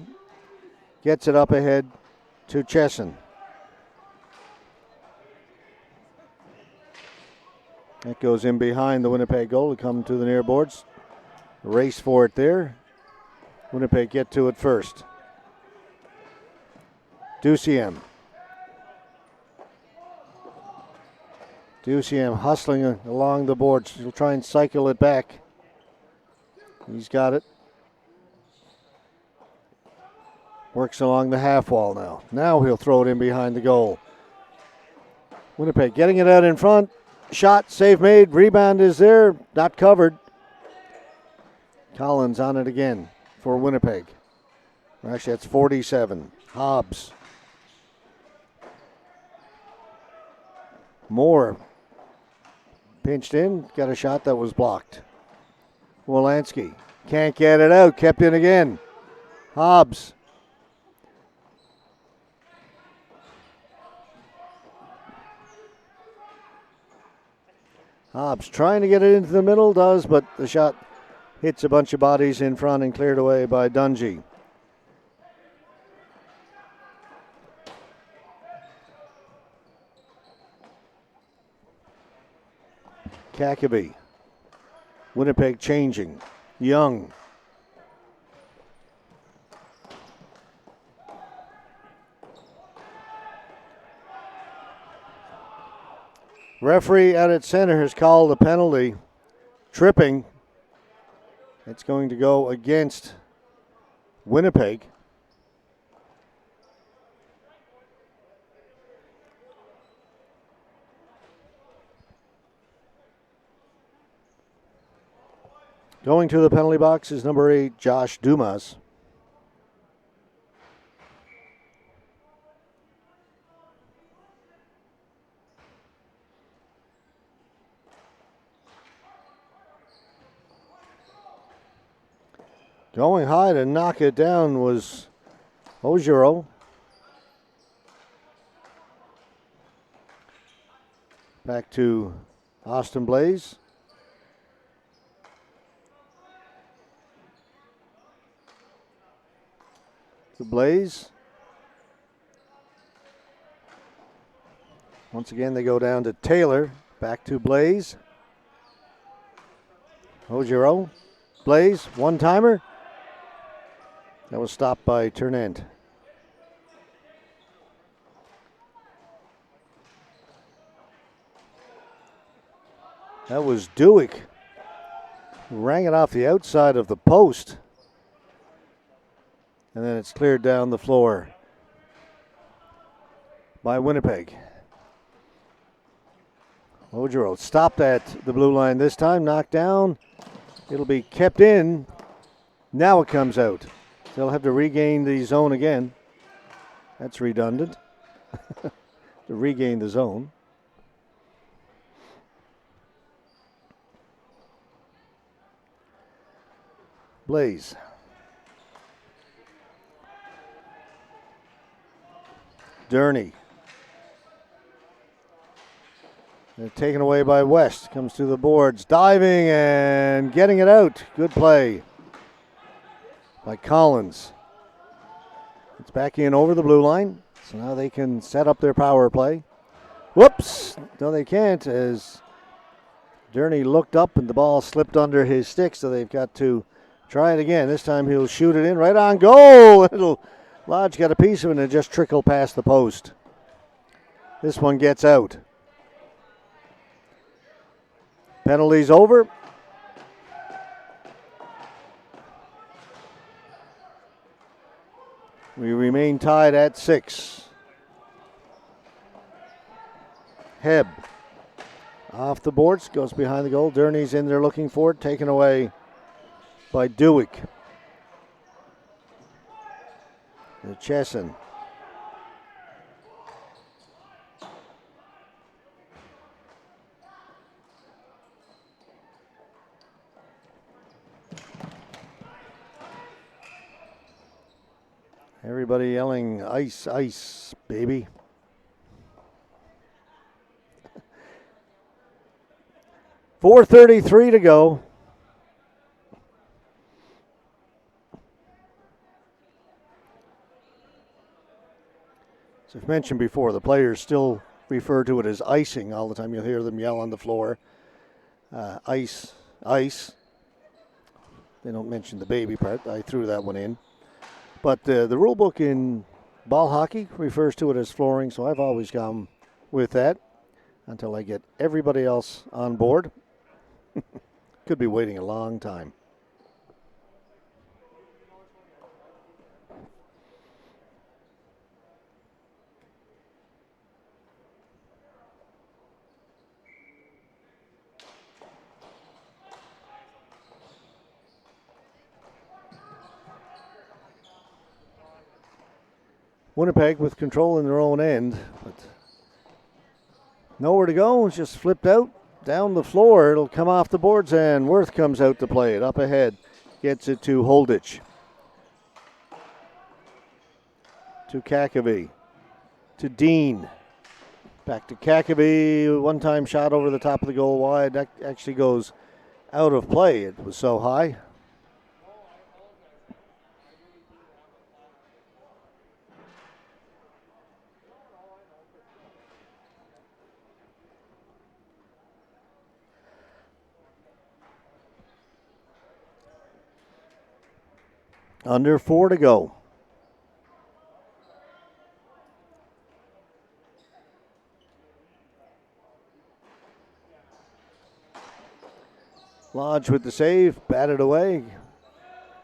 Gets it up ahead to Chesson. That goes in behind the Winnipeg goal to come to the near boards. Race for it there. Winnipeg get to it first. Duciem. Duciem hustling along the boards. He'll try and cycle it back. He's got it. Works along the half wall now. Now he'll throw it in behind the goal. Winnipeg getting it out in front. Shot, save made, rebound is there, not covered. Collins on it again for Winnipeg. Actually, that's 47. Hobbs. Moore pinched in, got a shot that was blocked. Wolanski can't get it out, kept in again. Hobbs. Hobbs trying to get it into the middle, does, but the shot hits a bunch of bodies in front and cleared away by Dungy. Kakaby. Winnipeg changing. Young. Referee at its center has called a penalty. Tripping. It's going to go against Winnipeg. Going to the penalty box is number 8, Josh Dumas. Going high to knock it down was Ojiro. Back to Austin Blaze. To Blaze. Once again, they go down to Taylor. Back to Blaze. Ojiro. Blaze, one-timer. That was stopped by Turnant. That was Dewick. Rang it off the outside of the post. And then it's cleared down the floor by Winnipeg. Ojiro stopped at the blue line this time, knocked down. It'll be kept in. Now it comes out. They'll have to regain the zone again. That's redundant. To regain the zone. Blaze. Durney. They're taken away by West. Comes to the boards. Diving and getting it out. Good play by Collins. It's back in over the blue line. So now they can set up their power play. Whoops. No, they can't, as Durney looked up and the ball slipped under his stick. So they've got to try it again. This time he'll shoot it in right on goal. Lodge got a piece of it and it just trickled past the post. This one gets out. Penalties over. We remain tied at 6. Heb off the boards, goes behind the goal. Durney's in there looking for it, taken away by Dewick. Chesson. Everybody yelling, ice, ice, baby. .433 to go. As I've mentioned before, the players still refer to it as icing all the time. You'll hear them yell on the floor. Ice, ice. They don't mention the baby part. I threw that one in. But the rule book in ball hockey refers to it as flooring, so I've always gone with that. until I get everybody else on board. Could be waiting a long time. Winnipeg with control in their own end, but nowhere to go. It's just flipped out down the floor. It'll come off the boards, and Worth comes out to play it up ahead. Gets it to Holditch. To Kakavy. To Dean. Back to Kakavy. One-time shot over the top of the goal wide. That actually goes out of play. It was so high. Under 4 to go. Lodge with the save, batted away.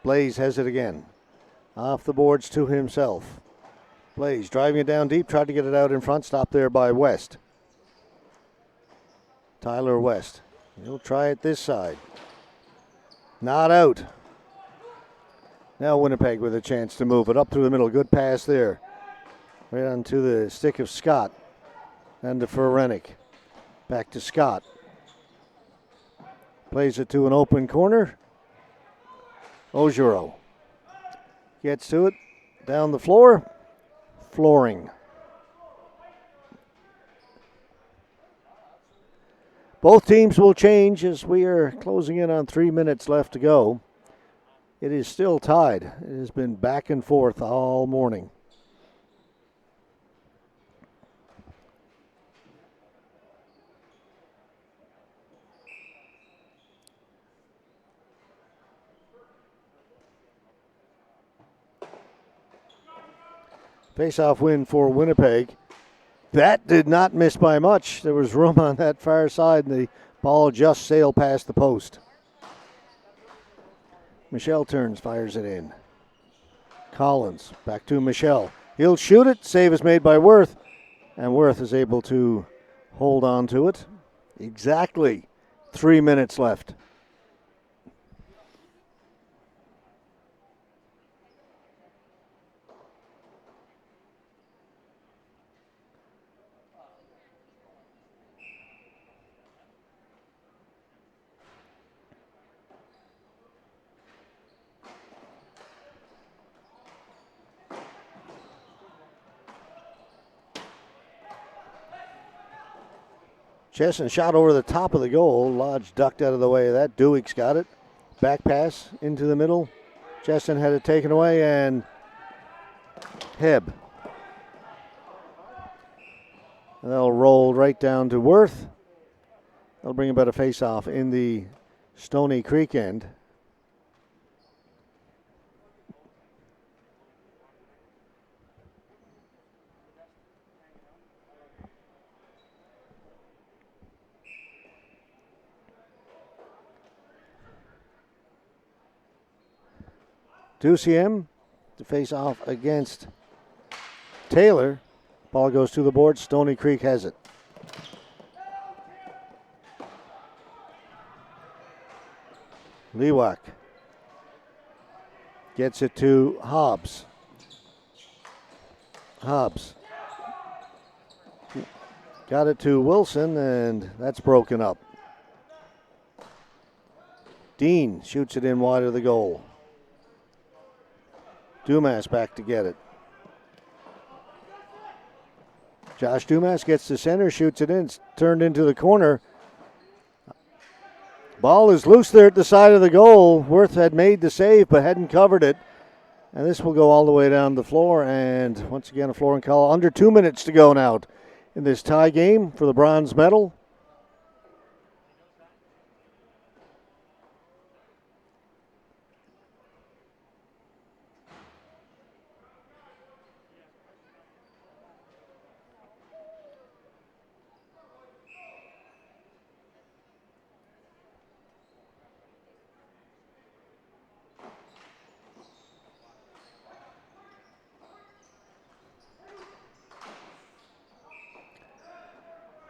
Blaze has it again. Off the boards to himself. Blaze driving it down deep, tried to get it out in front, stopped there by West. Tyler West. He'll try it this side. Not out. Now Winnipeg with a chance to move it up through the middle. Good pass there. Right onto the stick of Scott. And to Ferenic. Back to Scott. Plays it to an open corner. Ojiro gets to it. Down the floor. Flooring. Both teams will change as we are closing in on 3 minutes left to go. It is still tied. It has been back and forth all morning. Face-off win for Winnipeg. That did not miss by much. There was room on that far side, and the ball just sailed past the post. Michelle turns, fires it in. Collins, back to Michelle. He'll shoot it. Save is made by Worth, and Worth is able to hold on to it. Exactly 3 minutes left. Chesson shot over the top of the goal. Lodge ducked out of the way of that. Dewick's got it. Back pass into the middle. Chesson had it taken away, and Heb. And they'll roll right down to Worth. They'll bring about a face-off in the Stoney Creek end. Duciem to face off against Taylor. Ball goes to the board. Stoney Creek has it. Lewak gets it to Hobbs. Hobbs got it to Wilson, and that's broken up. Dean shoots it in wide of the goal. Dumas back to get it. Josh Dumas gets to center, shoots it in. It's turned into the corner. Ball is loose there at the side of the goal. Worth had made the save but hadn't covered it. And this will go all the way down the floor. And once again, a flooring call. Under 2 minutes to go now in this tie game for the bronze medal.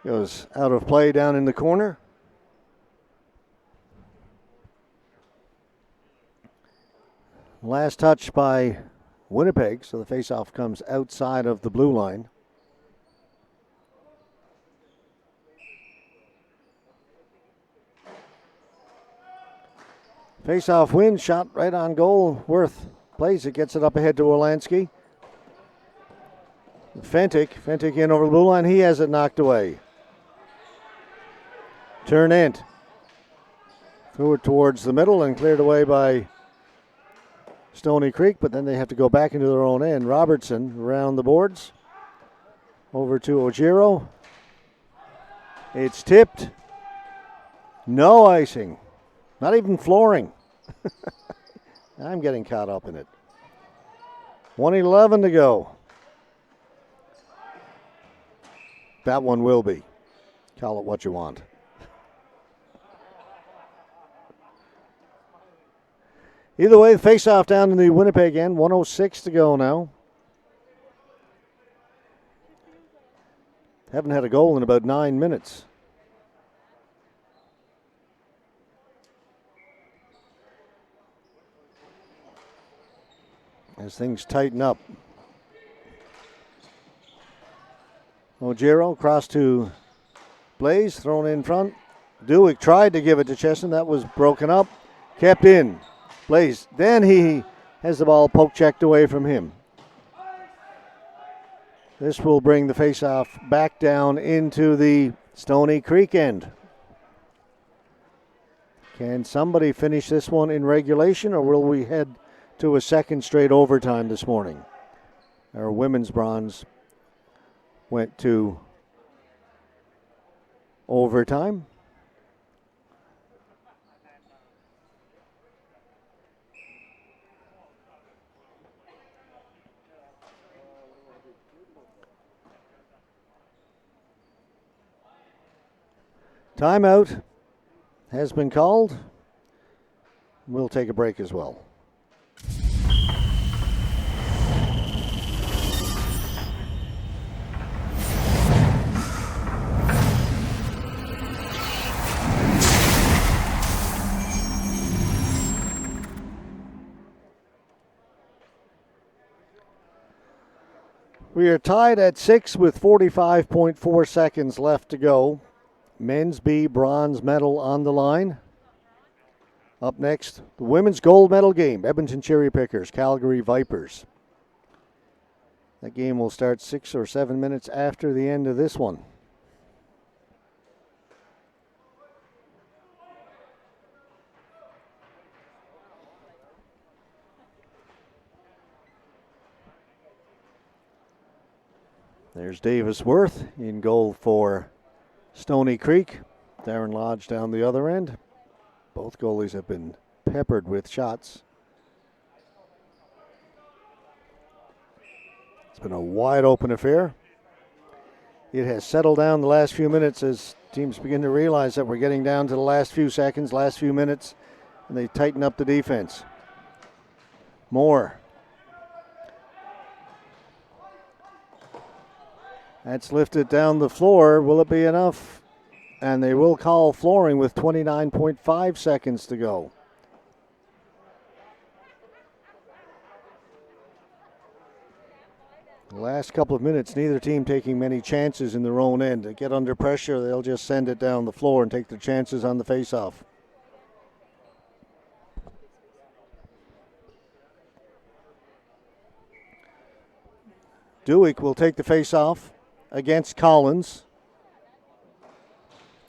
Goes out of play down in the corner. Last touch by Winnipeg, so the faceoff comes outside of the blue line. Faceoff win, shot right on goal. Worth plays it, gets it up ahead to Orlansky. Fentic in over the blue line. He has it knocked away. Turn end. Threw it towards the middle and cleared away by Stoney Creek, but then they have to go back into their own end. Robertson around the boards. Over to Ojiro. It's tipped. No icing. Not even flooring. I'm getting caught up in it. 1:11 to go. That one will be. Call it what you want. Either way, face-off down in the Winnipeg end. 1:06 to go now. Haven't had a goal in about 9 minutes. As things tighten up. Ojiro cross to Blaze, thrown in front. Dewick tried to give it to Chesson. That was broken up. Kept in. Blaze. Then he has the ball poke checked away from him. This will bring the faceoff back down into the Stoney Creek end. Can somebody finish this one in regulation, or will we head to a second straight overtime this morning? Our women's bronze went to overtime. Timeout has been called. We'll take a break as well. We are tied at 6 with 45.4 seconds left to go. Men's B bronze medal on the line. Up next, the women's gold medal game. Edmonton Cherry Pickers, Calgary Vipers. That game will start 6 or 7 minutes after the end of this one. There's Davis Worth in goal for Stoney Creek. Darren Lodge down the other end. Both goalies have been peppered with shots. It's been a wide open affair. It has settled down the last few minutes as teams begin to realize that we're getting down to the last few seconds, last few minutes, and they tighten up the defense. Moore. That's lifted down the floor. Will it be enough? And they will call flooring with 29.5 seconds to go. The last couple of minutes, neither team taking many chances in their own end. To get under pressure, they'll just send it down the floor and take their chances on the faceoff. Dewick will take the faceoff against Collins.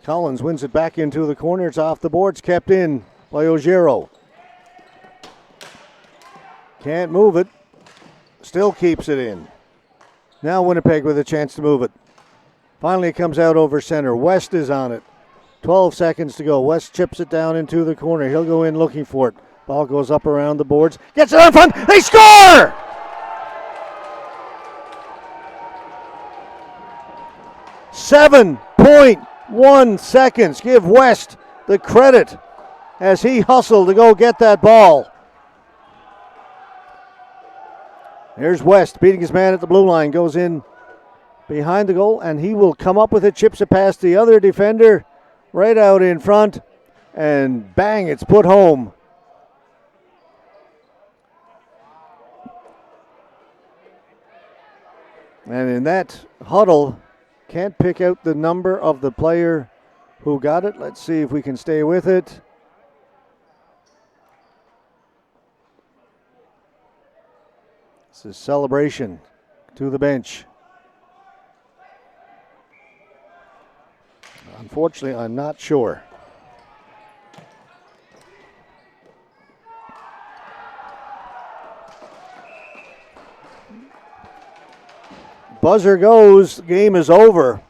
Collins wins it back into the corner. It's off the boards, kept in by Ojiro. Can't move it. Still keeps it in. Now Winnipeg with a chance to move it. Finally it comes out over center. West is on it. 12 seconds to go. West chips it down into the corner. He'll go in looking for it. Ball goes up around the boards. Gets it on front. They score! .1 seconds. Give West the credit as he hustled to go get that ball. Here's West beating his man at the blue line. Goes in behind the goal, and he will come up with it, chips it past the other defender, right out in front, and bang, it's put home. And in that huddle, can't pick out the number of the player who got it. Let's see if we can stay with it. This is celebration to the bench. Unfortunately, I'm not sure. Buzzer goes, game is over.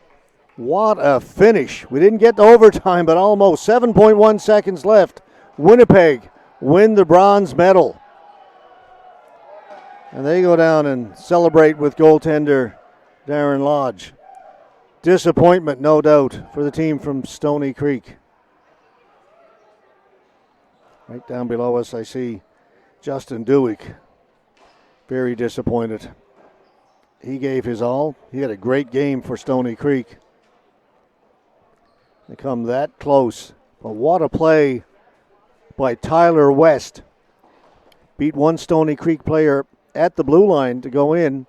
What a finish. We didn't get to overtime, but almost 7.1 seconds left. Winnipeg win the bronze medal. And they go down and celebrate with goaltender Darren Lodge. Disappointment, no doubt, for the team from Stoney Creek. Right down below us, I see Justin Dewick. Very disappointed. He gave his all. He had a great game for Stoney Creek. They come that close. But what a play by Tyler West. Beat one Stoney Creek player at the blue line to go in.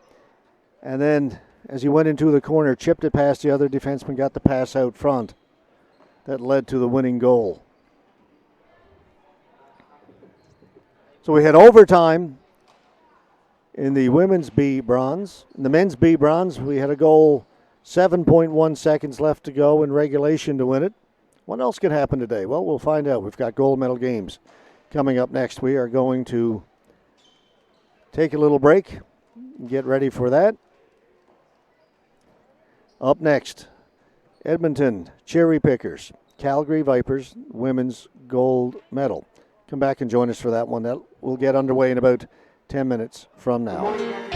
And then as he went into the corner, chipped it past the other defenseman, got the pass out front. That led to the winning goal. So we had overtime in the women's B bronze. In the men's B bronze, we had a goal, 7.1 seconds left to go in regulation to win it. What else could happen today? Well, we'll find out. We've got gold medal games coming up next. We are going to take a little break and get ready for that. Up next, Edmonton Cherry Pickers, Calgary Vipers, women's gold medal. Come back and join us for that one. That will get underway in about 10 minutes from now.